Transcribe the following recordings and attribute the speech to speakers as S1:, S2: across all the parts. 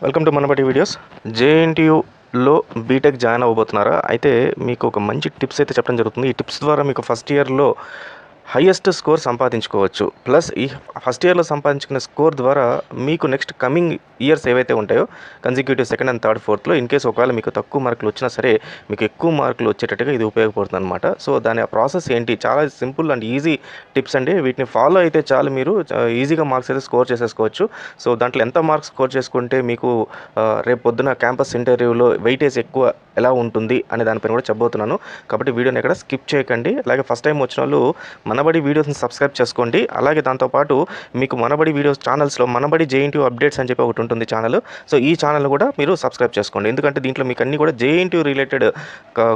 S1: Welcome to Manabadi videos. జేఎన్టీయూలో BTech join అవ్వబోతున్నారా? అయితే మీకు ఒక మంచి టిప్స్ అయితే చెప్పడం జరుగుతుంది. ఈ టిప్స్ ద్వారా మీకు ఫస్ట్ ఇయర్లో హైయెస్ట్ స్కోర్ సంపాదించుకోవచ్చు. ప్లస్ ఈ ఫస్ట్ ఇయర్లో సంపాదించుకున్న స్కోర్ ద్వారా మీకు నెక్స్ట్ కమింగ్ ఇయర్స్ ఏవైతే ఉంటాయో కన్సిక్యూటివ్ సెకండ్ అండ్ థర్డ్ ఫోర్త్లో ఇన్ కేస్ ఒకవేళ మీకు తక్కువ మార్కులు వచ్చినా సరే మీకు ఎక్కువ మార్కులు వచ్చేటట్టుగా ఇది ఉపయోగపడుతుంది అనమాట. సో దాని ఆ ప్రాసెస్ ఏంటి, చాలా సింపుల్ అండ్ ఈజీ టిప్స్ అండి. వీటిని ఫాలో అయితే చాలు, మీరు ఈజీగా మార్క్స్ అయితే స్కోర్ చేసేసుకోవచ్చు. సో దాంట్లో ఎంత మార్క్స్ స్కోర్ చేసుకుంటే మీకు రేపు పొద్దున క్యాంపస్ ఇంటర్వ్యూలో వెయిటేజ్ ఎక్కువ ఎలా ఉంటుంది అనే దానిపైన కూడా చెప్పబోతున్నాను. కాబట్టి వీడియోని ఎక్కడ స్కిప్ చేయకండి. అలాగే ఫస్ట్ టైం వచ్చిన వాళ్ళు మనబడి వీడియోస్ని సబ్స్క్రైబ్ చేసుకోండి. అలాగే దాంతోపాటు మీకు మనబడి వీడియోస్ ఛానల్స్లో మనబడి జేఎన్టీయూ అప్డేట్స్ అని చెప్పి ఒకటి ఉంటుంది ఛానల్. సో ఈ ఛానల్ కూడా మీరు సబ్స్క్రైబ్ చేసుకోండి. ఎందుకంటే దీంట్లో మీకు అన్నీ కూడా జేఎన్టీయూ రిలేటెడ్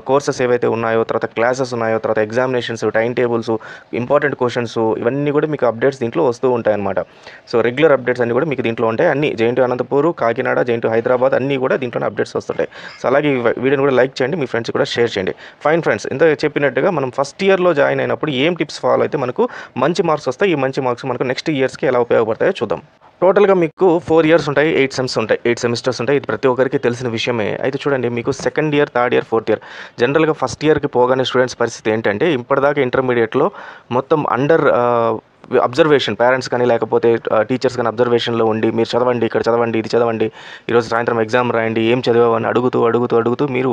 S1: కోర్సెస్ ఏవైతే ఉన్నాయో, తర్వాత క్లాసెస్ ఉన్నాయో, తర్వాత examinations, time tables, important questions, ఇవన్నీ కూడా మీకు అప్డేట్స్ దీంట్లో వస్తూ ఉంటాయన్నమాట. సో రెగ్యులర్ అప్డేట్స్ అన్నీ కూడా మీకు దీంట్లో ఉంటాయి. అన్ని జేఎన్టీయూ అనంతపూర్, కాకినాడ, జేఎన్టీయూ హైదరాబాద్ అన్నీ కూడా దీంట్లోనే అప్డేట్స్ వస్తుంటాయి. సో అలాగే వీడియోని కూడా లైక్ చేయండి, మీ ఫ్రెండ్స్ కూడా షేర్ చేయండి. ఫైన్ ఫ్రెండ్స్, ఇంత చెప్పినట్టుగా మనం ఫస్ట్ ఇయర్లో జాయిన్ అయినప్పుడు ఏం టిప్స్ ఫాలో అయితే మనకు మంచి మార్క్స్ వస్తాయి, ఈ మంచి మార్క్స్ మనకు నెక్స్ట్ ఇయర్స్కి ఎలా ఉపయోగపడతాయో చూద్దాం. టోటల్గా మీకు 4 ఇయర్స్ ఉంటాయి, 8 సెమ్స్ ఉంటాయి, 8 సెమిస్టర్స్ ఉంటాయి. ఇది ప్రతి ఒక్కరికి తెలిసిన విషయమే. అయితే చూడండి, మీకు second year, third year, fourth year, జనరల్గా ఫస్ట్ ఇయర్కి పోగానే స్టూడెంట్స్ పరిస్థితి ఏంటంటే ఇప్పటిదాకా ఇంటర్మీడియట్లో మొత్తం అండర్ అబ్జర్వేషన్, పేరెంట్స్ కానీ లేకపోతే టీచర్స్ కానీ అబ్జర్వేషన్లో ఉండి మీరు చదవండి, ఇక్కడ చదవండి, ఇది చదవండి, ఈరోజు సాయంత్రం ఎగ్జామ్ రాయండి, ఏం చదివావని అడుగుతూ మీరు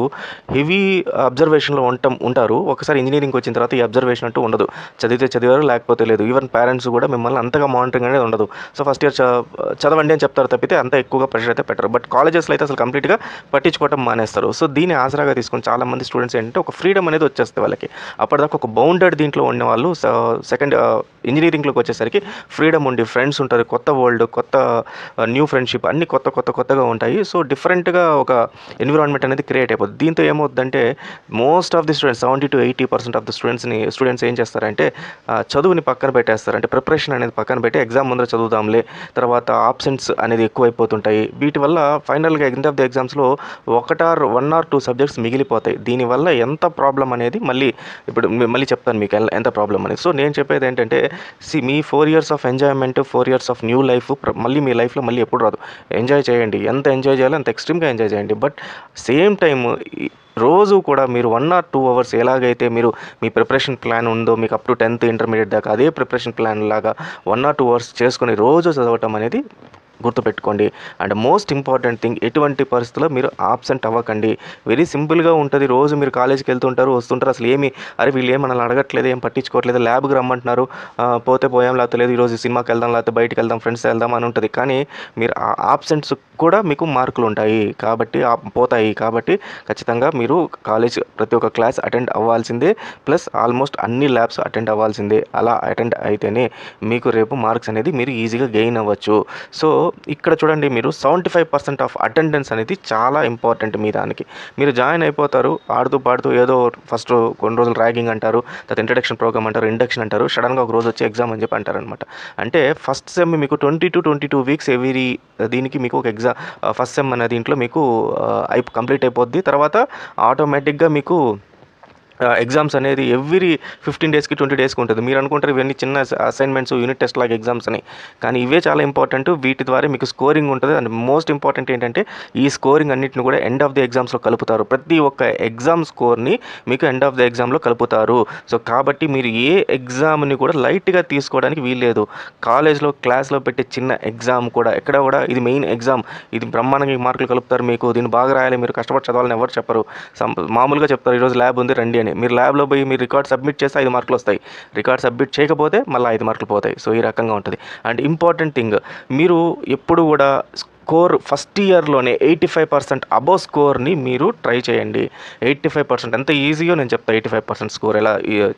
S1: హెవీ అబ్జర్వేషన్లో ఉంటారు. ఒకసారి ఇంజనీరింగ్కి వచ్చిన తర్వాత ఈ అబ్జర్వేషన్ అంటూ ఉండదు. చదివితే చదివారు, లేకపోతే లేదు. ఈవెన్ పేరెంట్స్ కూడా మిమ్మల్ని అంతగా మానిటరింగ్ అనేది ఉండదు. సో ఫస్ట్ ఇయర్ చదవండి అని చెప్తారు తప్పితే అంత ఎక్కువగా ప్రెషర్ అయితే పెట్టరు. బట్ కాలేజెస్లో అయితే అసలు కంప్లీట్గా పట్టించుకోవడం మానేస్తారు. సో దీన్ని ఆసరాగా తీసుకొని చాలామంది స్టూడెంట్స్ ఏంటంటే ఒక ఫ్రీడమ్ అనేది వచ్చేస్తుంది వాళ్ళకి. అప్పటిదాకా ఒక బౌండెడ్ దీంట్లో ఉన్న వాళ్ళు సెకండ్ ఇంజనీరింగ్లోకి వచ్చేసరికి ఫ్రీడమ్ ఉండి ఫ్రెండ్స్ ఉంటారు, కొత్త వరల్డ్, కొత్త న్యూ ఫ్రెండ్షిప్, అన్ని కొత్తగా ఉంటాయి. సో డిఫరెంట్గా ఒక ఎన్విరాన్మెంట్ అనేది క్రియేట్ అయిపోతుంది. దీంతో ఏమవుతుందంటే most of the students 70-80% of the students ఏం చేస్తారంటే చదువుని పక్కన పెట్టేస్తారు. అంటే ప్రిపరేషన్ అనేది పక్కన పెట్టి ఎగ్జామ్ ముందర చదువుదాంలే, తర్వాత ఆబ్సెంట్స్ అనేది ఎక్కువైపోతుంటాయి. వీటి వల్ల ఫైనల్గా ఎండ్ ఆఫ్ ది ఎగ్జామ్స్లో 1 or 2 సబ్జెక్ట్స్ మిగిలిపోతాయి. దీనివల్ల ఎంత ప్రాబ్లం అనేది మళ్ళీ చెప్తాను మీకు ఎంత ప్రాబ్లం అనేది. సో నేను చెప్పేది ఏంటంటే మీ 4 years of enjoyment, 4 years of new life మళ్ళీ మీ లైఫ్లో మళ్ళీ ఎప్పుడు రాదు. ఎంజాయ్ చేయండి, ఎంత ఎంజాయ్ చేయాలో అంత ఎక్స్ట్రీమ్గా ఎంజాయ్ చేయండి. బట్ సేమ్ టైం రోజు కూడా మీరు 1 or 2 అవర్స్ ఎలాగైతే మీరు మీ ప్రిపరేషన్ ప్లాన్ ఉందో మీకు అప్ టు 10th ఇంటర్మీడియట్ దాకా అదే ప్రిపరేషన్ ప్లాన్ లాగా 1 or 2 అవర్స్ చేసుకొని రోజు చదవటం అనేది గుర్తుపెట్టుకోండి. అండ్ మోస్ట్ ఇంపార్టెంట్ థింగ్, ఎటువంటి పరిస్థితుల్లో మీరు ఆబ్సెంట్ అవ్వకండి. వెరీ సింపుల్గా ఉంటుంది. రోజు మీరు కాలేజీకి వస్తుంటారు, అసలు వీళ్ళు ఏమన్నా అడగట్లేదు, ఏం పట్టించుకోవట్లేదు, ల్యాబ్కి రమ్మంటున్నారు, పోతే పోయాం, లేకపోతే లేదు, ఈరోజు సినిమాకి వెళ్దాం, లేకపోతే బయటికి వెళ్దాం, ఫ్రెండ్స్ వెళ్దాం అని ఉంటుంది. కానీ మీరు ఆ ఆబ్సెంట్స్ కూడా మీకు మార్కులు ఉంటాయి కాబట్టి పోతాయి. కాబట్టి ఖచ్చితంగా మీరు కాలేజ్ ప్రతి ఒక్క క్లాస్ అటెండ్ అవ్వాల్సిందే, ప్లస్ ఆల్మోస్ట్ అన్ని ల్యాబ్స్ అటెండ్ అవ్వాల్సిందే. అలా అటెండ్ అయితేనే మీకు రేపు మార్క్స్ అనేది మీరు ఈజీగా గెయిన్ అవ్వచ్చు. సో ఇక్కడ చూడండి, మీరు 75% ఆఫ్ అటెండెన్స్ అనేది చాలా ఇంపార్టెంట్. మీరు జాయిన్ అయిపోతారు, ఆడుతూ పాడుతూ ఏదో ఫస్ట్ కొన్ని రోజులు ర్యాగింగ్ అంటారు, తర్వాత ఇంట్రడక్షన్ ప్రోగ్రామ్ అంటారు, ఇండక్షన్ అంటారు, సడన్గా ఒక రోజు వచ్చి ఎగ్జామ్ అని చెప్పి అంటారనమాట. అంటే ఫస్ట్ సెమ్ మీకు 22 వీక్స్ ఎవ్రీ దీనికి మీకు ఒక ఫస్ట్ సెమ్ అనే దీంట్లో మీకు కంప్లీట్ అయిపోద్ది. తర్వాత ఆటోమేటిక్గా మీకు ఎగ్జామ్స్ అనేది ఎవ్రీ 15 డేస్కి 20 డేస్కి ఉంటుంది. మీరు అనుకుంటారు ఇవన్నీ చిన్న అసైన్మెంట్స్, యూనిట్ టెస్ట్ లాగా ఎగ్జామ్స్ అని, కానీ ఇవే చాలా ఇంపార్టెంట్. వీటి ద్వారా మీకు స్కోరింగ్ ఉంటుంది. అండ్ మోస్ట్ ఇంపార్టెంట్ ఏంటంటే ఈ స్కోరింగ్ అన్నింటిని కూడా ఎండ్ ఆఫ్ ది ఎగ్జామ్స్లో కలుపుతారు. ప్రతి ఒక్క ఎగ్జామ్ స్కోర్ని మీకు ఎండ్ ఆఫ్ ది ఎగ్జామ్లో కలుపుతారు. సో కాబట్టి మీరు ఏ ఎగ్జామ్ని కూడా లైట్గా తీసుకోవడానికి వీల్లేదు. కాలేజ్లో క్లాస్లో పెట్టే చిన్న ఎగ్జామ్ కూడా ఎక్కడ కూడా ఇది మెయిన్ ఎగ్జామ్, ఇది బ్రహ్మాండంగా మార్కులు కలుపుతారు, మీకు దీన్ని బాగా రాయాలి, మీరు కష్టపడి చదవాలని ఎవరు చెప్పరు. మామూలుగా చెప్తారు, ఈరోజు ల్యాబ్ ఉంది రండి అని. మీరు ల్యాబ్లో పోయి మీరు రికార్డ్ సబ్మిట్ చేస్తే 5 మార్కులు వస్తాయి, రికార్డ్ సబ్మిట్ చేయకపోతే మళ్ళీ 5 మార్కులు పోతాయి. సో ఈ రకంగా ఉంటుంది. అండ్ ఇంపార్టెంట్ థింగ్, మీరు ఎప్పుడు కూడా స్కోర్ ఫస్ట్ ఇయర్లోనే 85% అబోవ్ స్కోర్ని మీరు ట్రై చేయండి. 85% ఎంత ఈజీయో నేను చెప్తాను. 85% స్కోర్ ఎలా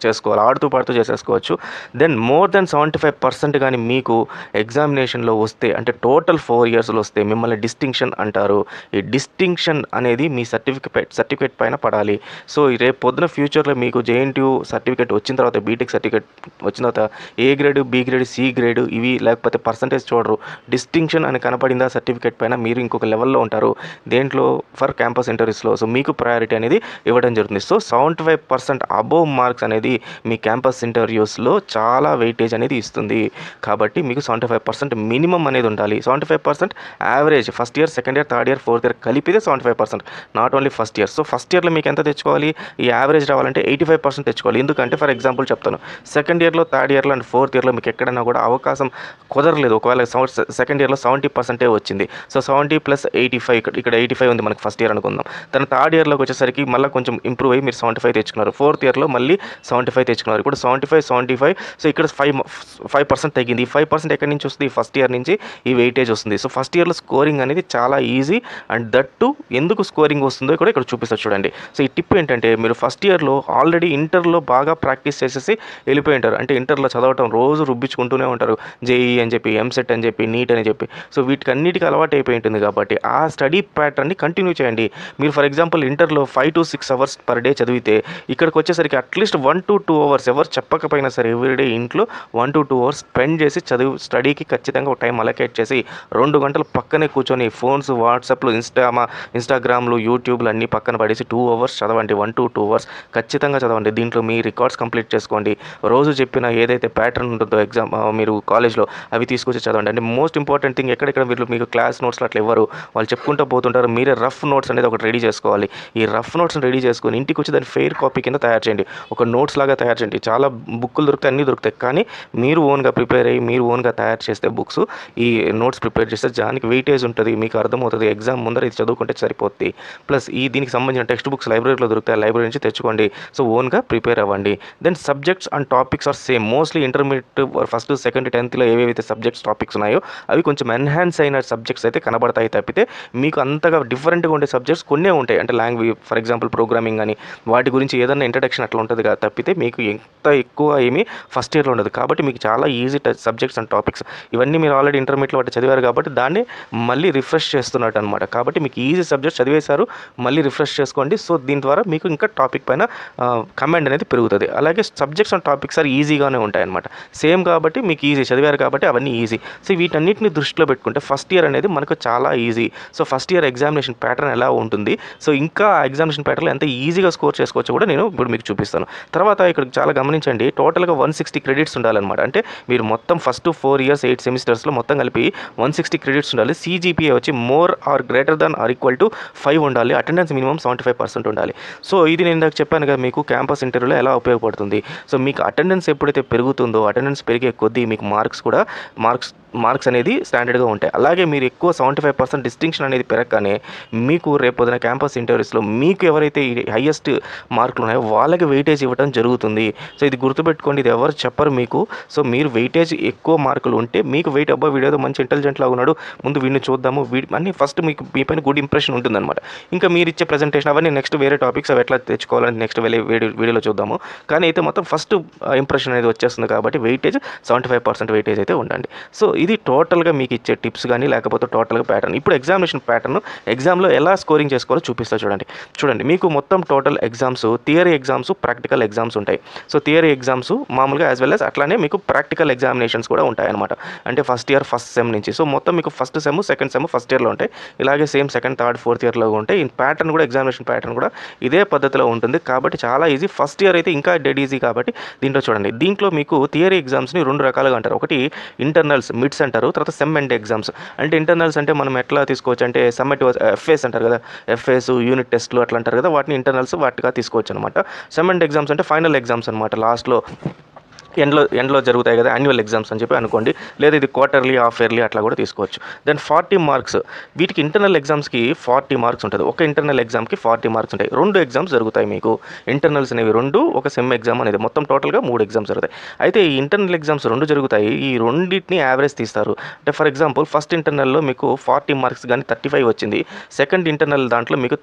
S1: చేసుకోవాలి, ఆడుతూ పాడుతూ చేసేసుకోవచ్చు. దెన్ మోర్ దెన్ 75% కానీ మీకు ఎగ్జామినేషన్లో వస్తే, అంటే టోటల్ 4 ఇయర్స్లో వస్తే మిమ్మల్ని డిస్టింక్షన్ అంటారు. ఈ డిస్టింక్షన్ అనేది మీ సర్టిఫికేట్ పైన పడాలి. సో రేపు పొద్దున ఫ్యూచర్లో మీకు జేఎన్టీయూ సర్టిఫికేట్ వచ్చిన తర్వాత, బీటెక్ సర్టిఫికేట్ వచ్చిన తర్వాత A grade, B grade, C grade ఇవి లేకపోతే పర్సంటేజ్ చూడరు. డిస్టింక్షన్ అని కనపడిందా సర్టిఫికేట్ సర్టిఫికేట్ పైన మీరు ఇంకొక లెవెల్లో ఉంటారు దేంట్లో ఫర్ క్యాంపస్ ఇంటర్వ్యూస్లో. సో మీకు ప్రయారిటీ అనేది ఇవ్వడం జరుగుతుంది. సో 75% అబోవ్ మార్క్స్ అనేది మీ క్యాంపస్ ఇంటర్వ్యూస్లో చాలా వెయిటేజ్ అనేది ఇస్తుంది. కాబట్టి మీకు 75% మినిమం అనేది ఉండాలి. 75% average first year, second year, third year, fourth year కలిపితే 75%, not only first year. So first ఇయర్లో మీకు ఎంత తెచ్చుకోవాలి, ఈ యావరేజ్ రావాలంటే 85% తెచ్చుకోవాలి. ఎందుకంటే ఫర్ ఎగ్జాంపుల్ చెప్తాను, సెకండ్ ఇయర్లో, థర్డ్ ఇయర్లో అండ్ ఫోర్త్ ఇయర్లో మీకు ఎక్కడైనా కూడా అవకాశం కుదరలేదు. ఒకవేళ సెకండ్ ఇయర్లో 70% వచ్చింది. సో 70 ప్లస్ 85, ఇక్కడ 85 ఉంది మనకి ఫస్ట్ ఇయర్ అనుకుందాం. తన థర్డ్ ఇయర్లోకి వచ్చేసరికి మళ్ళీ కొంచెం ఇంప్రూవ్ అయ్యి మీరు 75 తెచ్చుకున్నారు. ఫోర్త్ ఇయర్లో మళ్ళీ 75 తెచ్చుకున్నారు. ఇప్పుడు 75. సో ఇక్కడ 5% తగ్గింది. ఈ 5% ఎక్కడి నుంచి వస్తుంది, ఫస్ట్ ఇయర్ నుంచి ఈ వెయిటేజ్ వస్తుంది. సో ఫస్ట్ ఇయర్లో స్కోరింగ్ అనేది చాలా ఈజీ. అండ్ దట్ టు ఎందుకు స్కోరింగ్ వస్తుందో కూడా ఇక్కడ చూపిస్తారు చూడండి. సో ఈ టిప్ ఏంటంటే, మీరు ఫస్ట్ ఇయర్లో ఆల్రెడీ ఇంటర్లో బాగా ప్రాక్టీస్ చేసేసి వెళ్ళిపోయి ఉంటారు. అంటే ఇంటర్లో చదవటం రోజు రుబ్బించుకుంటూనే ఉంటారు. జేఈ అని చెప్పి, ఎంసెట్ అని చెప్పి, నీట్ అని చెప్పి. సో వీటికన్నిటికీ అలవాటు అయిపోయి ఉంటుంది. కాబట్టి ఆ స్టడీ ప్యాటర్న్ని కంటిన్యూ చేయండి. మీరు ఫర్ ఎగ్జాంపుల్ ఇంటర్లో 5 to 6 అవర్స్ పర్ డే చదివితే ఇక్కడికి వచ్చేసరికి అట్లీస్ట్ 1 to 2 అవర్స్, ఎవరు చెప్పకపోయినా సరే ఎవ్రీడే ఇంట్లో 1 to 2 అవర్స్ స్పెండ్ చేసి స్టడీకి ఖచ్చితంగా ఒక టైం అలొకేట్ చేసి 2 గంటలు పక్కనే కూర్చొని ఫోన్స్, వాట్సాప్లు, ఇన్స్టాగ్రామ్లు, యూట్యూబ్లు అన్నీ పక్కన పడేసి 2 అవర్స్ చదవండి. 1 to 2 అవర్స్ ఖచ్చితంగా చదవండి. దీంట్లో మీ రికార్డ్స్ కంప్లీట్ చేసుకోండి. రోజు చెప్పిన ఏదైతే ప్యాటర్న్ ఉంటుందో ఎగ్జామ్ మీరు కాలేజ్లో అవి తీసుకొచ్చి చదవండి. అంటే మోస్ట్ ఇంపార్టెంట్ థింగ్, ఎక్కడెక్కడ వీళ్ళు మీకు క్లాస్ నోట్స్లో అట్లా ఇవ్వరు, వాళ్ళు చెప్పుకుంటూ పోతుంటారు. మీరే రఫ్ నోట్స్ అనేది ఒకటి రెడీ చేసుకోవాలి. ఈ రఫ్ నోట్స్ని రెడీ చేసుకొని ఇంటికి వచ్చి దాన్ని ఫెయిర్ కాపీ కింద తయారు చేయండి. ఒక నోట్స్ లాగా తయారు చేయండి. చాలా బుక్కులు దొరుకుతాయి, అన్నీ దొరుకుతాయి. కానీ మీరు ఓన్గా ప్రిపేర్ అయ్యి మీరు ఓన్గా తయారు చేస్తే బుక్స్, ఈ నోట్స్ ప్రిపేర్ చేస్తే దానికి వెయిటేజ్ ఉంటుంది, మీకు అర్థమవుతుంది. ఎగ్జామ్ ముందర ఇది చదువుకుంటే సరిపోద్ది. ప్లస్ దీనికి సంబంధించిన టెక్స్ట్ బుక్స్ లైబ్రరీలో దొరుకుతాయి, లైబ్రరీ నుంచి తెచ్చుకోండి. సో ఓన్గా ప్రిపేర్ అవ్వండి. Then subjects and topics are same. Mostly intermediate first, second, 10th ఏవేవైతే సబ్జెక్ట్స్ టాపిక్స్ ఉన్నాయో అవి కొంచెం ఎన్హాన్స్ అయిన సబ్జెక్ట్స్ అయితే కనబడతాయి తప్పితే మీకు అంతగా డిఫరెంట్గా ఉండే సబ్జెక్ట్స్ కొన్నే ఉంటాయి. అంటే లాంగ్వేజ్ ఫర్ ఎగ్జాంపుల్ ప్రోగ్రామింగ్ అని వాటి గురించి ఏదైనా ఇంట్రడక్షన్ అట్లా ఉంటుంది కదా తప్పితే మీకు ఎంత ఎక్కువ ఏమీ ఫస్ట్ ఇయర్లో ఉండదు. కాబట్టి మీకు చాలా ఈజీ సబ్జెక్ట్స్ అండ్ టాపిక్స్ ఇవన్నీ మీరు ఆల్రెడీ ఇంటర్మీడియట్లో వాటి చదివారు కాబట్టి దాన్ని మళ్ళీ రిఫ్రెష్ చేస్తున్నట్టు అనమాట. కాబట్టి మీకు ఈజీ సబ్జెక్ట్స్ చదివేశారు, మళ్ళీ రిఫ్రెష్ చేసుకోండి. సో దీని ద్వారా మీకు ఇంకా టాపిక్ పైన కమాండ్ అనేది పెరుగుతుంది. అలాగే సబ్జెక్ట్స్ అండ్ టాపిక్స్ ఆర్ ఈజీగానే ఉంటాయి అనమాట. సేమ్ కాబట్టి మీకు ఈజీ చదివారు కాబట్టి అవన్నీ ఈజీ. సో వీటన్నిటిని దృష్టిలో పెట్టుకుంటే ఫస్ట్ ఇయర్ అనేది మనకు చాలా easy. So first year examination pattern ఎలా ఉంటుంది, సో ఇంకా ఎగ్జామినేషన్ ప్యాటర్న్లో ఎంత ఈజీగా స్కోర్ చేసుకోవచ్చో కూడా నేను ఇప్పుడు మీకు చూపిస్తాను. తర్వాత ఇక్కడ చాలా గమనించండి, టోటల్గా 160 క్రెడిట్స్ ఉండాలన్నమాట. అంటే మీరు మొత్తం ఫస్ట్ 4 years 8 సెమిస్టర్స్లో మొత్తం కలిపి 160 క్రెడిట్స్ ఉండాలి. CGPA వచ్చి more or greater than or equal to 5 ఉండాలి. అటెండెన్స్ మినిమం 75% ఉండాలి. సో ఇది నేను ఇందాక చెప్పాను కదా మీకు క్యాంపస్ ఇంటర్వ్యూలో ఎలా ఉపయోగపడుతుంది. సో మీకు అటెండెన్స్ ఎప్పుడైతే పెరుగుతుందో, అటెండెన్స్ పెరిగే కొద్దీ మీకు మార్క్స్ అనేది స్టాండర్డ్గా ఉంటాయి. అలాగే మీరు ఎక్కువ 75% డిస్టింక్షన్ అనేది పెరగగానే మీకు రేపొద్దున క్యాంపస్ ఇంటర్వ్యూస్లో మీకు ఎవరైతే హైయెస్ట్ మార్కులు ఉన్నాయో వాళ్ళకి వెయిటేజ్ ఇవ్వడం జరుగుతుంది. సో ఇది గుర్తుపెట్టుకోండి, ఇది ఎవరు చెప్పరు మీకు. సో మీరు వెయిటేజ్ ఎక్కువ మార్కులు ఉంటే మీకు వెయిట్ అబ్బా వీడేదో మంచి ఇంటెలిజెంట్ లాగా ఉన్నాడు, ముందు వీడిని చూద్దాము, అన్నీ ఫస్ట్ మీకు మీ పైన గుడ్ ఇంప్రెషన్ ఉంటుందన్నమాట. ఇంకా మీరు ఇచ్చే ప్రజెంటేషన్ అవన్నీ నెక్స్ట్ వేరే టాపిక్స్ అవి ఎట్లా తెచ్చుకోవాలని నెక్స్ట్ వీడియోలో చూద్దాము. కానీ అయితే మొత్తం ఫస్ట్ ఇంప్రెషన్ అనేది వచ్చేస్తుంది కాబట్టి వెయిటేజ్ 75% వెయిటేజ్ అయితే ఉండండి. సో ఇది టోటల్గా మీకు ఇచ్చే టిప్స్ కానీ లేకపోతే టోటల్గా ప్యాటర్న్. ఇప్పుడు ఎగ్జామినేషన్ ప్యాటర్న్ ఎగ్జామ్లో ఎలా స్కోరింగ్ చేసుకోవాలో చూపిస్తా చూడండి. మీకు మొత్తం total exams, theory exams, practical exams ఉంటాయి. సో థియరీ ఎగ్జామ్స్ మామూలుగా యాజ్ వెల్ యాజ్ అట్లానే మీకు ప్రాక్టికల్ ఎగ్జామినేషన్స్ కూడా ఉంటాయి అనమాట. అంటే ఫస్ట్ ఇయర్ ఫస్ట్ సెమ్ నుంచి. సో మొత్తం మీకు first sem, second sem first ఇయర్లో ఉంటాయి. ఇలాగే సేమ్ సెకండ్, థర్డ్, ఫోర్త్ ఇయర్లో ఉంటాయి. ఈ ప్యాటర్న్ కూడా ఎగ్జామినేషన్ ప్యాటర్న్ కూడా ఇదే పద్ధతిలో ఉంటుంది. కాబట్టి చాలా ఈజీ. ఫస్ట్ ఇయర్ అయితే ఇంకా డెడ్ ఈజీ. కాబట్టి దీంట్లో చూడండి, దీంట్లో మీకు థియరీ ఎగ్జామ్స్ని 2 రకాలుగా అంటారు. ఒకటి ఇంటర్నల్స్, మిడ్స్ అంటారు. తర్వాత సెమ్ అండ్ ఎగ్జామ్స్. అంటే ఇంటర్నల్స్ అంటే మనం ఎట్లా తీసుకోవచ్చు అంటే సమ్మటివ్ ఎఫ్ఏస్ అంటారు కదా, ఎఫ్ఏస్, యూనిట్ టెస్ట్లు అట్లా అంటారు కదా, వాటిని ఇంటర్నల్స్ వాటిగా తీసుకోవచ్చు అనమాట. సెమ్ అండ్ ఎగ్జామ్స్ అంటే ఫైనల్ ఎగ్జామ్స్ అనమాట. లాస్ట్లో ఎండ్లో జరుగుతాయి కదా, యాన్యువల్ ఎగ్జామ్స్ అని చెప్పి అనుకోండి. లేదా ఇది క్వార్టర్లీ, హాఫ్ ఇయర్లీ అట్లా కూడా తీసుకోవచ్చు. Then 40 marks. వీటికి ఇంటర్నల్ ఎగ్జామ్స్కి 40 మార్క్స్ ఉంటుంది. ఒక ఇంటర్నల్ ఎగ్జామ్కి 40 మార్క్స్ ఉంటాయి. 2 ఎగ్జామ్స్ జరుగుతాయి మీకు. ఇంటర్నల్స్ అనేవి 2, ఒక సెమ్ ఎగ్జామ్ అనేది మొత్తం టోటల్గా 3 ఎగ్జామ్స్ జరుగుతాయి. అయితే ఈ ఇంటర్నల్ ఎగ్జామ్స్ 2 జరుగుతాయి. ఈ రెండింటిని యావరేజ్ తీస్తారు. అంటే ఫర్ ఎగ్జాంపుల్ ఫస్ట్ ఇంటర్నల్లో మీకు 40 మార్క్స్ కానీ 35 వచ్చింది. సెకండ్ ఇంటర్నల్ దాంట్లో మీకు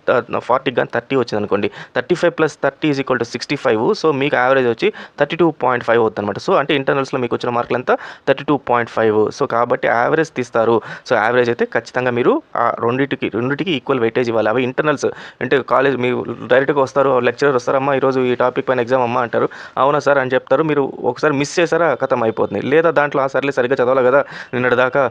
S1: 40 కానీ 30 వచ్చింది అనుకోండి. 35 + 30 = 65. సో మీకు యావరేజ్ వచ్చి 32.5 అవుతుంది అనమాట. సో అంటే ఇంటర్నల్స్లో మీకు వచ్చిన మార్కులు ఎంత 32.5. సో కాబట్టి యావరేజ్ తీస్తారు. సో యావరేజ్ అయితే ఖచ్చితంగా మీరు ఆ రెండింటికి ఈక్వల్ వెయిటేజ్ ఇవ్వాలి. అవి ఇంటర్నల్స్ అంటే కాలేజ్ మీరు డైరెక్ట్గా వస్తారు, లెక్చరర్ వస్తారమ్మా ఈరోజు ఈ టాపిక్ పైన ఎగ్జామ్ అమ్మా అంటారు, అవునా సార్ అని చెప్తారు, మీరు ఒకసారి మిస్ చేశారా ఖతం అయిపోతుంది. లేదా దాంట్లో సర్లే సరిగ్గా చదవాలి కదా నిన్నటి దాకా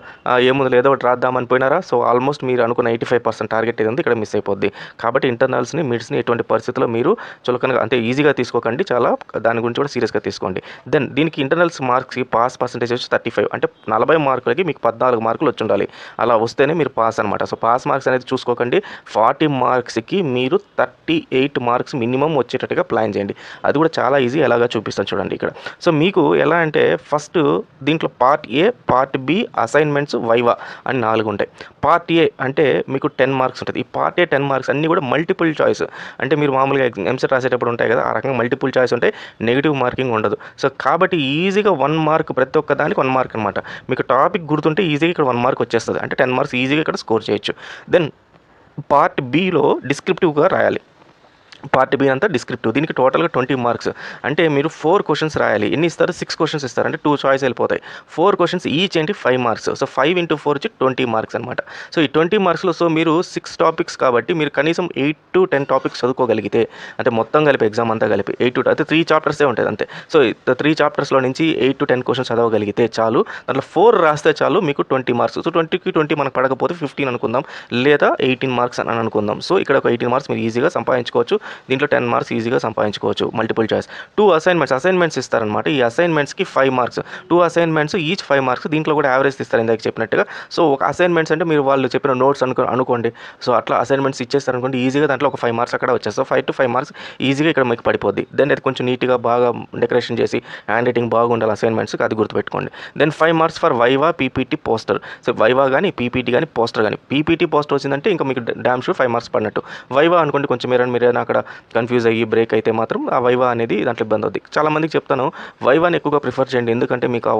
S1: ఏముంది ఏదో ఒకటి రాద్దామని పోయినారా, సో ఆల్మోస్ట్ మీరు అనుకున్న 85% టార్గెట్ ఏది ఉంది ఇక్కడ మిస్ అయిపోద్ది. కాబట్టి ఇంటర్నల్స్ని మిడ్స్ని ఎటువంటి పరిస్థితుల్లో మీరు చులకనగా అంటే ఈజీగా తీసుకోకండి, చాలా దాని గురించి కూడా సీరియస్గా తీసుకోండి. దెన్ దీనికి ఇంటర్నల్స్ మార్క్స్కి పాస్ పర్సెంటేజ్ వచ్చి 35 అంటే 40 మార్కులకి మీకు 14 మార్కులు వచ్చి ఉండాలి. అలా వస్తేనే మీరు పాస్ అనమాట. సో పాస్ మార్క్స్ అనేది చూసుకోకండి. 40 మార్క్స్కి మీరు 38 మార్క్స్ మినిమం వచ్చేటట్టుగా ప్లాన్ చేయండి. అది కూడా చాలా ఈజీ, ఎలాగా చూపిస్తాను చూడండి ఇక్కడ. సో మీకు ఎలా అంటే ఫస్ట్ దీంట్లో part A, part B, assignments, viva అని 4 ఉంటాయి. పార్ట్ ఏ అంటే మీకు 10 మార్క్స్ ఉంటుంది. ఈ పార్ట్ ఏ 10 మార్క్స్ అన్నీ కూడా మల్టిపుల్ చాయిస్, అంటే మీరు మామూలుగా ఎంసెట్ రాసేటప్పుడు ఉంటాయి కదా, ఆ రకంగా మల్టిపుల్ చాయిస్ ఉంటాయి, నెగిటివ్ మార్కింగ్ ఉండదు. సో కాబట్టి ఈజీగా 1 మార్క్ ప్రతి ఒక్క దానికి 1 మార్క్ అనమాట. మీకు టాపిక్ గుర్తుంటే ఈజీగా ఇక్కడ 1 మార్క్ వచ్చేస్తుంది, అంటే 10 మార్క్స్ ఈజీగా ఇక్కడ స్కోర్ చేయొచ్చు. దెన్ పార్ట్ బిలో డిస్క్రిప్టివ్గా రాయాలి. పార్ట్ బి అంతా డిస్క్రిప్టివ్. దీనికి టోటల్గా 20 మార్క్స్, అంటే మీరు 4 క్వశ్చన్స్ రాయాలి. ఎన్ని ఇస్తారు? 6 క్వశ్చన్స్ ఇస్తారు, అంటే 2 చాయిస్ వెళ్ళిపోతాయి. 4 క్వశ్చన్స్ ఈచ్ ఏంటి 5 మార్క్స్. సో 5 × 4 వచ్చి 20 మార్క్స్ అనమాట. సో ఈ 20 మార్క్స్లో సో మీరు 6 టాపిక్స్ కాబట్టి మీరు కనీసం 8 to 10 టాపిక్స్ చదువుకోగలిగితే, అంటే మొత్తం కలిపి ఎగ్జామ్ అంతా కలిపి 8 to అయితే 3 చాప్టర్సే ఉంటుంది అంతే. సో 3 చాప్టర్స్లో నుంచి 8 to 10 క్వశ్చన్స్ చదవగలిగితే చాలు. దాంట్లో 4 రాస్తే చాలు, మీకు 20 మార్క్స్. సో 20కి 20 మనకు పడకపోతే 15 అనుకుందాం, లేదా 18 మార్క్స్ అని అనుకుందాం. సో ఇక్కడ ఒక 18 మార్క్స్ మీరు ఈజీగా సంపాదించుకోవచ్చు. దీంట్లో 10 మార్క్స్ ఈజీగా సంపాదించుకోవచ్చు. Multiple choice. 2 అసైన్మెంట్స్ ఇస్తారనమాట. ఈ అసైన్మెంట్స్కి 5 మార్క్స్, 2 అసైన్మెంట్స్ ఈచ్ 5 మార్క్స్. దీంట్లో కూడా యావరేజ్ ఇస్తారు ఇందాక చెప్పినట్టుగా. సో ఒక అసైన్మెంట్స్ అంటే మీరు వాళ్ళు చెప్పిన నోట్స్ అనుకోండి. సో అట్లా అసైన్మెంట్స్ ఇచ్చేస్తారనుకోండి, ఈజీగా దాంట్లో ఒక 5 మార్క్స్ అక్కడ వచ్చేస్తాయి. 5 to 5 మార్క్స్ ఈజీగా ఇక్కడ మీకు పడిపోద్ది. దెన్ అది కొంచెం నీట్గా బాగా డెకరేషన్ చేసి హ్యాండ్ రైటింగ్ బాగుండాలి అసైన్మెంట్స్కి, అది గుర్తుపెట్టుకోండి. Then 5 marks for viva, PPT, poster. So viva కానీ పీపీటీ కానీ పోస్టర్ కానీ, పీపీటీ పోస్టర్ వచ్చిందంటే ఇంకా మీకు డామ్ షూర్ 5 మార్క్స్ పడినట్టు. వైవా అనుకోండి కొంచెం మీరైనా అక్కడ కన్ఫ్యూజ్ అయ్యి బ్రేక్ అయితే మాత్రం ఆ వైవా అనేది దాంట్లో ఇబ్బంది అవుతుంది. చాలామందికి చెప్తాను వైవాని ఎక్కువగా ప్రిఫర్ చేయండి, ఎందుకంటే మీకు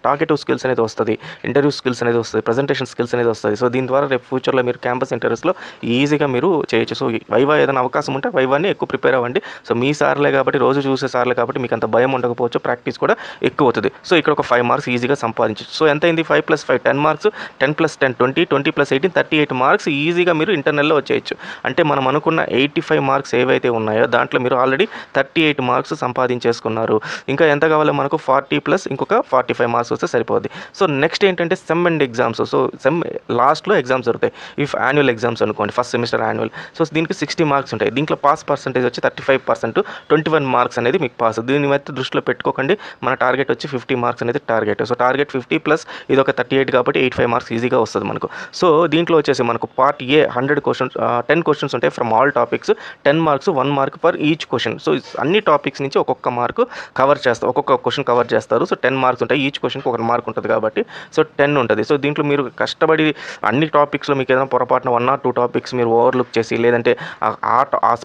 S1: టాకెటివ్ స్కిల్స్ అనేది వస్తుంది, ఇంటర్వ్యూ స్కిల్స్ అనేది వస్తుంది, ప్రజెంటేషన్ స్కిల్స్ అనేది వస్తుంది. సో దీని ద్వారా రేపు ఫ్యూచర్లో మీరు క్యాంపస్ ఇంటర్వ్యూస్లో ఈజీగా మీరు చేయొచ్చు. సో వైవా ఏదైనా అవకాశం ఉంటే వైవాని ఎక్కువ ప్రిపేర్ అవ్వండి. సో మీ సార్లే కాబట్టి, రోజు చూసే సార్లే కాబట్టి మీకు అంత భయం ఉండకపోవచ్చు, ప్రాక్టీస్ కూడా ఎక్కువ అవుతుంది. సో ఇక్కడ ఒక 5 మార్క్స్ ఈజీగా సంపాదించవచ్చు. సో ఎంత అయింది? 5 + 5 10 మార్క్స్, 10 + 10 20, 20 + 18 38 మార్క్స్ ఈజీగా మీరు ఇంటర్నల్లో వచ్చేయచ్చు. అంటే మనం అనుకున్న 85 మార్క్స్ ఏవైతే ఉన్నాయో దాంట్లో మీరు ఆల్రెడీ 38 మార్క్స్ సంపాదించేసుకున్నారు. ఇంకా ఎంత కావాలో మనకు 40 + ఇంకొక 45 మార్క్స్ వస్తే సరిపోద్ది. సో నెక్స్ట్ ఏంటంటే sem and exams. So sem లాస్ట్లో ఎగ్జామ్స్ జరుగుతాయి. ఇఫ్ యాన్యువల్ ఎగ్జామ్స్ అనుకోండి, ఫస్ట్ సెమిస్టర్ యాన్యువల్. సో దీనికి 60 మార్క్స్ ఉంటాయి. దీంట్లో పాస్ పర్సెంటేజ్ వచ్చి 35%, 21 మార్క్స్ అనేది మీకు పాస్. దీని మీద దృష్టిలో పెట్టుకోకండి. మన టార్గెట్ వచ్చి 50 మార్క్స్ అనేది టార్గెట్. సో టార్గెట్ 50 + ఇది ఒక 38 కాబట్టి 85 మార్క్స్ ఈజీగా వస్తుంది మనకు. సో దీంట్లో వచ్చేసి మనకు పార్ట్ ఏ 100 క్వశ్చన్స్ 10 క్వశ్చన్స్ ఉంటాయి from all topics, 10 marks, 1 mark for each question. So అన్ని టాపిక్స్ నుంచి ఒక్కొక్క మార్కు కవర్ చేస్తారు, ఒక్కొక్క క్వశ్చన్ కవర్ చేస్తారు. సో 10 మార్క్స్ ఉంటాయి, ఈచ్ క్వశ్చన్కి 1 మార్క్ ఉంటుంది కాబట్టి సో 10 ఉంటుంది. సో దీంట్లో మీరు కష్టపడి అన్ని టాపిక్స్లో మీకు ఏదైనా పొరపాటున 1 or 2 టాపిక్స్ మీరు ఓవర్లుక్ చేసి, లేదంటే ఆ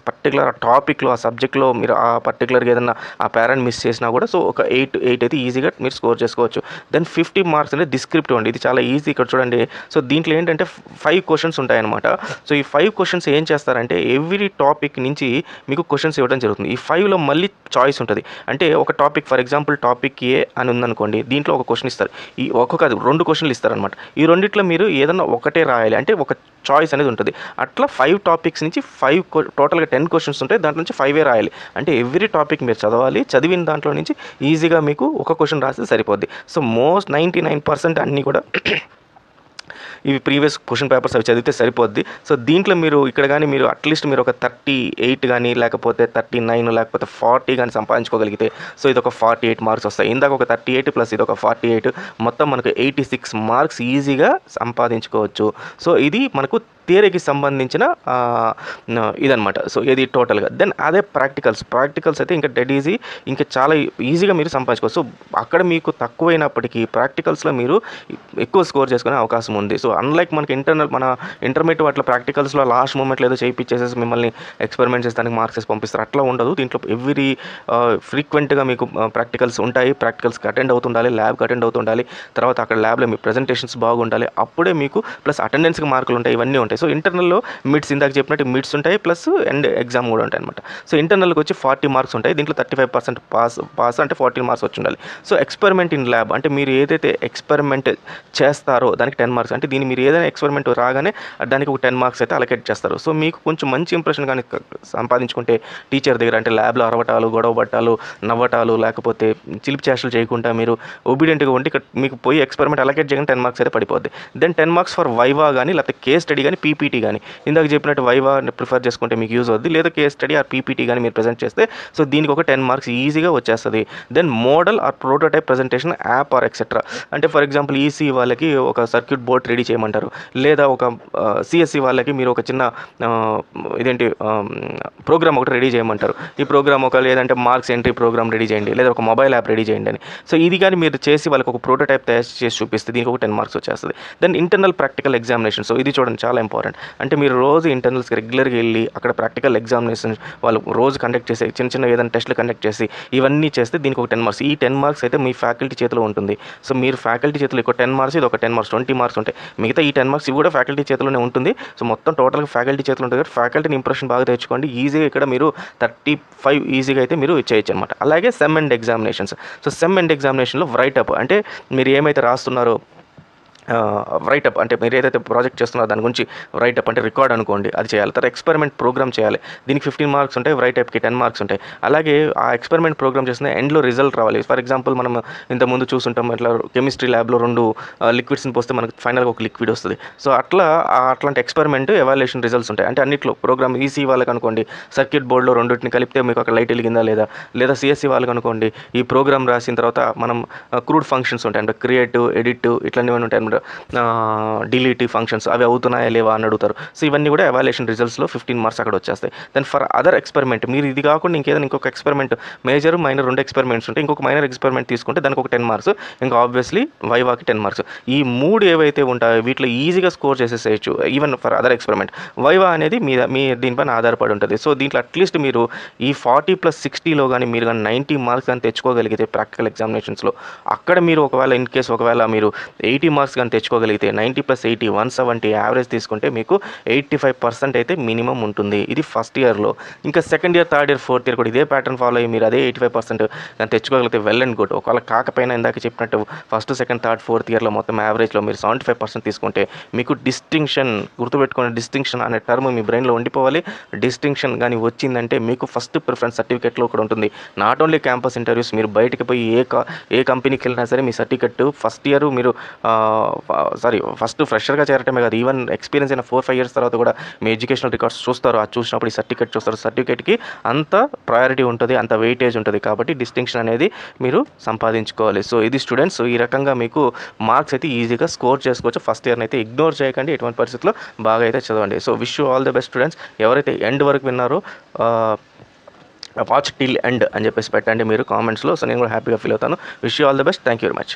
S1: పర్టికులర్ టాపిక్లో ఆ సబ్జెక్ట్లో మీరు ఆ పర్టికులర్గా ఏదైనా ఆ పేరెంట్ మిస్ చేసినా కూడా సో ఒక 8 అయితే ఈజీగా మీరు స్కోర్ చేసుకోవచ్చు. దెన్ 50 మార్క్స్ అనేది డిస్క్రిప్టివ్ అండి. ఇది చాలా ఈజీ. ఇక్కడ చూడండి. సో దీంట్లో ఏంటంటే 5 క్వశ్చన్స్ ఉంటాయన్నమాట. సో ఈ 5 క్వశ్చన్స్ ఏం చేస్తారంటే ఎవ్రీ టాపిక్ నుంచి మీకు క్వశ్చన్స్ ఇవ్వడం జరుగుతుంది. ఈ 5లో మళ్ళీ చాయిస్ ఉంటుంది. అంటే ఒక టాపిక్ ఫర్ ఎగ్జాంపుల్ టాపిక్ ఏ అని ఉందనుకోండి, దీంట్లో ఒక క్వశ్చన్ ఇస్తారు. ఈ కాదు 2 క్వశ్చన్లు ఇస్తారనమాట. ఈ రెండిట్లో మీరు ఏదన్నా ఒకటే రాయాలి, అంటే ఒక చాయిస్ అనేది ఉంటుంది. అట్లా 5 టాపిక్స్ నుంచి 5 టోటల్గా 10 క్వశ్చన్స్ ఉంటాయి. దాంట్లో నుంచి 5 రాయాలి. అంటే ఎవ్రీ టాపిక్ మీరు చదవాలి. చదివిన దాంట్లో నుంచి ఈజీగా మీకు ఒక క్వశ్చన్ రాస్తే సరిపోద్ది. సో మోస్ట్ 99% అన్నీ కూడా ఇవి ప్రీవియస్ క్వశ్చన్ పేపర్స్ అవి చదివితే సరిపోద్ది. సో దీంట్లో మీరు ఇక్కడ కానీ మీరు అట్లీస్ట్ మీరు ఒక 38 కానీ లేకపోతే 39 లేకపోతే 40 కానీ సంపాదించుకోగలిగితే సో ఇది ఒక 48 మార్క్స్ వస్తాయి. ఇందాక ఒక 38 + ఇది ఒక 48 మొత్తం మనకు 86 మార్క్స్ ఈజీగా సంపాదించుకోవచ్చు. సో ఇది మనకు థియరీకి సంబంధించిన ఇదనమాట. సో ఇది టోటల్గా. దెన్ అదే ప్రాక్టికల్స్ అయితే ఇంకా డెడ్ ఈజీ, ఇంకా చాలా ఈజీగా మీరు సంపాదించుకోవచ్చు. సో అక్కడ మీకు తక్కువైనప్పటికీ ప్రాక్టికల్స్లో మీరు ఎక్కువ స్కోర్ చేసుకునే అవకాశం ఉంది. సో అన్లైక్ మనకి మన ఇంటర్మీడియట్ వాటిలో ప్రాక్టికల్స్లో లాస్ట్ మూమెంట్లో ఏదో చేయించేసేసి మిమ్మల్ని ఎక్స్పెరిమెంట్ చేసేదానికి మార్క్స్ వేసి పంపిస్తారు. అట్లా ఉండదు. దీంట్లో ఎవ్రీ ఫ్రీక్వెంట్గా మీకు ప్రాక్టికల్స్ ఉంటాయి. ప్రాక్టికల్స్కి అటెండ్ అవుతుండాలి, ల్యాబ్కి అటెండ్ అవుతుండాలి. తర్వాత అక్కడ ల్యాబ్లో మీ ప్రజెంటేషన్స్ బాగుండాలి. అప్పుడే మీకు ప్లస్ అటెండెన్స్కి మార్కులు ఉంటాయి, ఇవన్నీ ఉంటాయి. సో ఇంటర్నల్లో మిడ్స్ ఇందాక చెప్పినట్టు మిడ్స్ ఉంటాయి, ప్లస్ ఎండ్ ఎగ్జామ్ కూడా ఉంటాయి అనమాట. సో ఇంటర్నల్కి వచ్చి 40 మార్క్స్ ఉంటాయి. దీంట్లో 35% పాస్ అంటే 14 మార్క్స్ వచ్చి ఉండాలి. సో ఎక్స్పెరిమెంట్ ఇన్ ల్యాబ్ అంటే మీరు ఏదైతే ఎక్స్పెరిమెంట్ చేస్తారో దానికి 10 మార్క్స్. అంటే దీన్ని మీరు ఏదైనా ఎక్స్పెరిమెంట్ రాగానే దానికి ఒక 10 మార్క్స్ అయితే అలొకేట్ చేస్తారు. సో మీకు కొంచెం మంచి ఇంప్రెషన్ కానీ సంపాదించుకుంటే టీచర్ దగ్గర, అంటే ల్యాబ్లో అరవటాలు, గొడవ పట్టాలు, నవ్వటాలు, లేకపోతే చిలిపి చేష్టలు చేయకుండా మీరు ఒబీడియంట్గా ఉండి ఇక్కడ మీకు పోయి ఎక్స్పెరిమెంట్ అలొకేట్ చేయగానే 10 మార్క్స్ అయితే పడిపోద్ది. దెన్ 10 మార్క్స్ ఫర్ వైవా కానీ, లేకపోతే కేస్ స్టడీ కానీ, పీపీటీ కానీ. ఇందాక చెప్పినట్టు వైవా ప్రిఫర్ చేసుకుంటే మీకు యూజ్ అవుద్ది, లేదా కేస్ స్టడీ ఆర్ పీపీటీ కానీ మీరు ప్రజెంట్ చేస్తే సో దీనికి ఒక 10 మార్క్స్ ఈజీగా వచ్చేస్తుంది. Then model or prototype presentation app or etcetera. అంటే ఫర్ ఎగ్జాంపుల్ ఈసీ వాళ్ళకి ఒక సర్క్యూట్ బోర్డ్ రెడీ చేయమంటారు, లేదా ఒక సిఎస్సి వాళ్ళకి మీరు ఒక చిన్న ప్రోగ్రామ్ ఒకటి రెడీ చేయమంటారు. ఈ ప్రోగ్రామ్ లేదంటే మార్క్స్ ఎంట్రీ ప్రోగ్రామ్ రెడీ చేయండి, లేదా ఒక మొబైల్ యాప్ రెడీ చేయండి అని. సో ఇది కానీ మీరు చేసి వాళ్ళకి ఒక ప్రోటోటైప్ తయారు చేసి చూపిస్తే దీనికి ఒక 10 మార్క్స్ వచ్చేస్తుంది. Then internal practical examination. So ఇది చూడండి చాలా ఇంపార్టెంట్. అంటే మీరు రోజు ఇంటర్నల్స్కి రెగ్యులర్గా వెళ్ళి అక్కడ ప్రాక్టికల్ ఎగ్జామినేషన్ వాళ్ళు రోజు కండక్ట్ చేసి చిన్న ఏదైనా టెస్ట్లు కండక్ట్ చేసి ఇవన్నీ చేస్తే దీనికి ఒక 10 మార్క్స్. ఈ 10 మార్క్స్ అయితే మీ ఫ్యాకల్టీ చేతిలో ఉంటుంది. సో మీరు ఫ్యాకల్టీ చేతిలో ఒక 10 మార్క్స్, ఇది ఒక 10 మార్క్స్, 20 మార్క్స్ ఉంటాయి. మిగతా ఈ 10 మార్క్స్ ఇవి కూడా ఫ్యాకల్టీ చేతిలోనే ఉంటుంది. సో మొత్తం టోటల్గా ఫ్యాకల్టీ చేతిలో ఉంటుంది కాబట్టి ఫ్యాకల్టీని ఇంప్రెషన్ బాగా తెచ్చుకోండి. ఈజీగా ఇక్కడ మీరు 35 ఈజీగా అయితే మీరు చేయొచ్చు అనమాట. అలాగే sem and examinations. So sem and ఎగ్జామినేషన్లో రైటప్ అంటే మీరు ఏమైతే రాస్తున్నారో రైటప్ అంటే మీరు ఏదైతే ప్రాజెక్ట్ చేస్తున్నారో దాని గురించి రైటప్ అంటే రికార్డ్ అనుకోండి, అది చేయాలి. తర్వాత ఎక్స్పెరిమెంట్ ప్రోగ్రామ్ చేయాలి, దీనికి 15 మార్క్స్ ఉంటాయి, రైటప్కి 10 మార్క్స్ ఉంటాయి. అలాగే ఆ ఎక్స్పెరిమెంట్ ప్రోగ్రామ్ చేసిన ఎండ్లో రిజల్ట్ రావాలి. ఫర్ ఎగ్జాంపుల్ మనం ఇంతకుముందు చూస్తుంటాం, ఇట్లా కెమిస్ట్రీ ల్యాబ్లో 2 లిక్విడ్స్ని పోస్తే మనకు ఫైనల్గా ఒక లిక్విడ్ వస్తుంది. సో అట్లాంటి ఎక్స్పెరిమెంట్ ఎవాల్యుయేషన్ రిజల్ట్స్ ఉంటాయి. అంటే అన్నిట్లో ప్రోగ్రామ్ ఈసీ వాళ్ళకి అనుకోండి సర్క్యూట్ బోర్డులో రెండింటిని కలిపితే మీకు అక్కడ లైట్ వెలిగిందా లేదా సిఎస్సి వాళ్ళకి అనుకోండి ఈ ప్రోగ్రామ్ రాసిన తర్వాత మనం క్రూడ్ ఫంక్షన్స్ ఉంటాయి, అంటే క్రియేట్, ఎడిట్ ఇట్లాంటివి ఉంటాయి, డిలీట్ ఫంక్షన్స్ అవి అవుతున్నాయా లేవా అని అడుగుతారు. సో ఇవన్నీ కూడా ఎవాల్యుయేషన్ రిజల్ట్స్లో 15 మార్క్స్ అక్కడ వచ్చేస్తాయి. దెన్ ఫర్ అదర్ ఎక్స్పెరిమెంట్ మీరు ఇది కాకుండా ఇంకేదైనా ఇంకొక ఎక్స్పెరిమెంట్, మేజర్ మైనర్ 2 ఎక్స్పెరిమెంట్స్ ఉంటాయి, ఇంకొక మైనర్ ఎక్స్పెరిమెంట్ తీసుకుంటే దానికి ఒక 10 మార్క్స్, ఇంకా ఆబ్వియస్లీ వైవాకి 10 మార్క్స్. ఈ 3 ఏవైతే ఉంటాయో వీటిలో ఈజీగా స్కోర్ చేసేసేయచ్చు even for other experiment. Viva అనేది మీ దీనిపైన ఆధారపడి ఉంటుంది. సో దీంట్లో అట్లీస్ట్ మీరు ఈ 40+60లో కానీ మీరు కానీ 90 మార్క్స్ కానీ తెచ్చుకోగలిగితే ప్రాక్టికల్ ఎగ్జామినేషన్స్లో, అక్కడ మీరు ఒకవేళ ఇన్ కేస్ మీరు 80 మార్క్స్ కానీ తెచ్చుకోగలిగితే 90+80 170 యావరేజ్ తీసుకుంటే మీకు 85% అయితే మినిమం ఉంటుంది. ఇది ఫస్ట్ ఇయర్లో. ఇంకా second year, third year, fourth year కూడా ఇదే ప్యాటర్న్ ఫాలో అయ్యి మీరు అదే 85% కానీ తెచ్చుకోగలిగితే వెల్ అండ్ గుడ్. ఒకవేళ కాకపోయినా ఇందాక చెప్పినట్టు ఫస్ట్, సెకండ్, థర్డ్, ఫోర్త్ ఇయర్లో మొత్తం యావరేజ్లో మీరు 75% తీసుకుంటే మీకు డిస్టింక్షన్, గుర్తుపెట్టుకునే డిస్టింక్షన్ అనే టర్మ్ మీ బ్రెయిన్లో ఉండిపోవాలి. డిస్టింక్షన్ కానీ వచ్చిందంటే మీకు ఫస్ట్ ప్రిఫరెన్స్ సర్టిఫికేట్లో కూడా ఉంటుంది. నాట్ ఓన్లీ క్యాంపస్ ఇంటర్వ్యూస్, మీరు బయటకు పోయి ఏ కంపెనీకి వెళ్ళినా సరే మీ సర్టిఫికెట్ ఫస్ట్ ఇయర్ మీరు ఫస్ట్ ఫ్రెషర్గా చేరటమే కాదు, ఈవెన్ ఎక్స్పీరియన్స్ అయిన 4-5 ఇయర్స్ తర్వాత కూడా మీ ఎడ్యుకేషనల్ రికార్డ్స్ చూస్తారు. అది చూసినప్పుడు ఈ సర్టిఫికేట్ చూస్తారు. సర్టిఫికేట్కి అంత ప్రయారిటీ ఉంటుంది, అంత వెయిటేజ్ ఉంటుంది. కాబట్టి డిస్టింక్షన్ అనేది మీరు సంపాదించుకోవాలి. సో ఇది స్టూడెంట్స్, ఈ రకంగా మీకు మార్క్స్ అయితే ఈజీగా స్కోర్ చేసుకోవచ్చు. ఫస్ట్ ఇయర్ని అయితే ఇగ్నోర్ చేయకండి, ఎటువంటి పరిస్థితుల్లో బాగా అయితే చదవండి. So wish you all the best students. ఎవరైతే ఎండ్ వరకు విన్నారో వాచ్ టిల్ ఎండ్ అని చెప్పేసి పెట్టండి మీరు కామెంట్స్లో. సో నేను కూడా హ్యాపీగా ఫీల్ అవుతాను. Wish you all the best. Thank you very much.